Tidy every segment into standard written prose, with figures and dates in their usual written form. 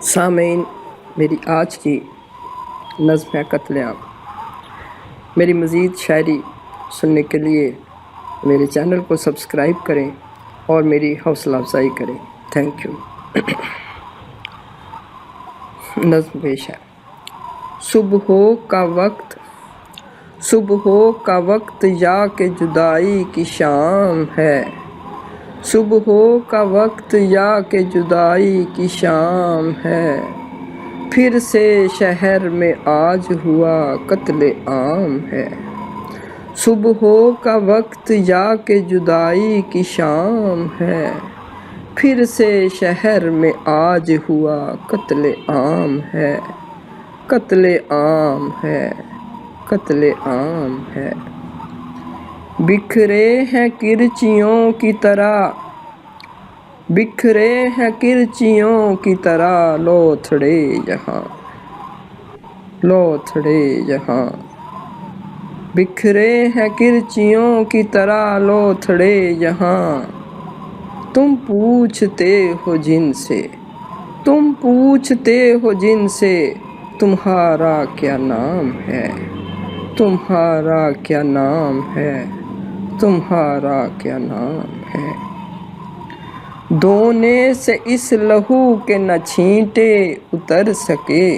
سامعین، میری آج کی نظم ہے قتل عام۔ میری مزید شاعری سننے کے لیے میرے چینل کو سبسکرائب کریں اور میری حوصلہ افزائی کریں۔ Thank you. نظم پیش ہے۔ صبح کا وقت یا کہ جدائی کی شام ہے، صبح کا وقت یا کہ جدائی کی شام ہے، پھر سے شہر میں آج ہوا قتل عام ہے۔ صبح کا وقت یا کہ جدائی کی شام ہے، پھر سے شہر میں آج ہوا قتل عام ہے، قتل عام ہے، قتل عام ہے۔ بکھرے ہیں کرچیوں کی طرح، بکھرے ہیں کرچیوں کی طرح لوتھڑے یہاں، لوتھڑے یہاں، بکھرے ہیں کرچیوں کی طرح لوتھڑے یہاں۔ تم پوچھتے ہو جن سے، تم پوچھتے ہو جن سے، تمہارا کیا نام ہے، تمہارا کیا نام ہے، تمہارا کیا نام ہے۔ دونے سے اس لہو کے نہ چھینٹے اتر سکے،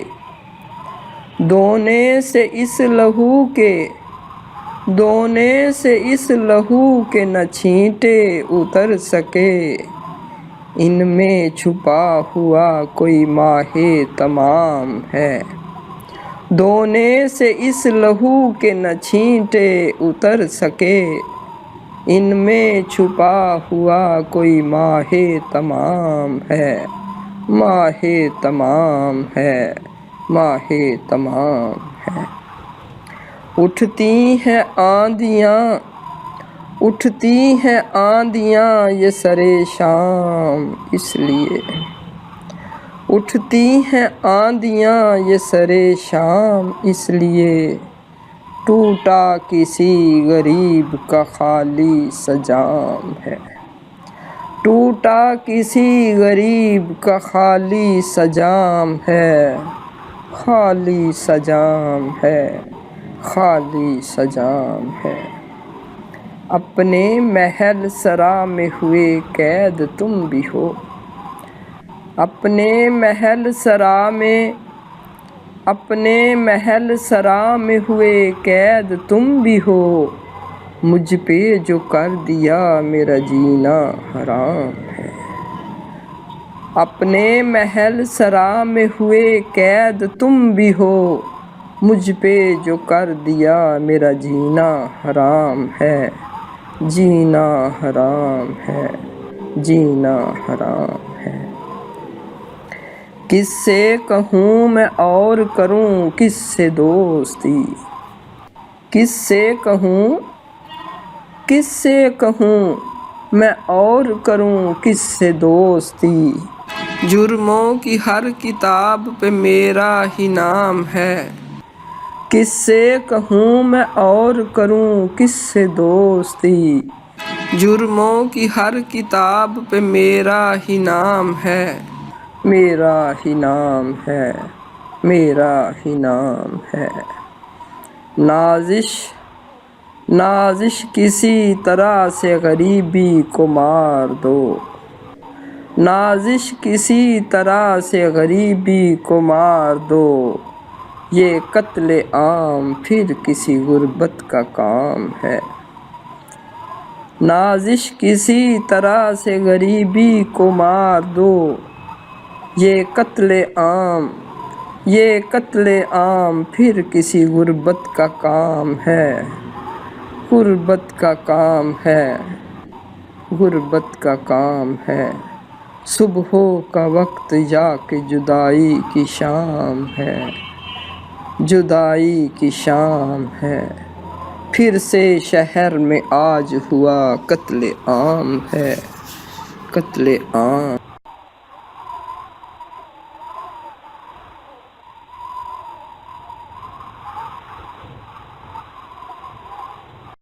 دونے سے اس لہو کے، دونے سے اس لہو کے نہ چھینٹے اتر سکے۔ ان میں چھپا ہوا کوئی ماہ تمام ہے، دونے سے اس لہو کے نہ چھینٹے اتر سکے۔ ان میں چھپا ہوا کوئی ماہ تمام ہے، ماہ تمام ہے، ماہ تمام ہے۔ اٹھتی ہیں آندیاں، اٹھتی ہیں آندیاں یہ سرے شام اس لیے، اٹھتی ہیں آندیاں یہ سرے شام اس لیے۔ ٹوٹا کسی غریب کا خالی سا جام ہے، ٹوٹا کسی غریب کا خالی سا جام ہے، خالی سا جام ہے، خالی سا جام ہے۔ اپنے محل سرا میں ہوئے قید تم بھی ہو، اپنے محل سرا میں، اپنے محل سرا میں ہوئے قید تم بھی ہو۔ مجھ پہ جو کر دیا میرا جینا حرام ہے، اپنے محل سرا میں ہوئے قید تم بھی ہو۔ مجھ پہ جو کر دیا میرا جینا حرام ہے، جینا حرام ہے، جینا حرام ہے۔ کس سے کہوں میں اور کروں کس سے دوستی، کس سے کہوں، کس سے کہوں میں اور کروں کس سے دوستی۔ جرموں کی ہر کتاب پہ میرا ہی نام ہے، کس سے کہوں میں اور کروں کس سے دوستی۔ جرموں کی ہر کتاب پہ میرا ہی نام ہے، میرا ہی نام ہے، میرا ہی نام ہے۔ نازش، نازش کسی طرح سے غریبی کو مار دو، نازش کسی طرح سے غریبی کو مار دو۔ یہ قتل عام پھر کسی غربت کا کام ہے، نازش کسی طرح سے غریبی کو مار دو۔ یہ قتل عام، یہ قتل عام پھر کسی غربت کا کام ہے، غربت کا کام ہے، غربت کا کام ہے۔ صبح کا وقت یا کہ جدائی کی شام ہے، جدائی کی شام ہے، پھر سے شہر میں آج ہوا قتل عام ہے، قتل عام۔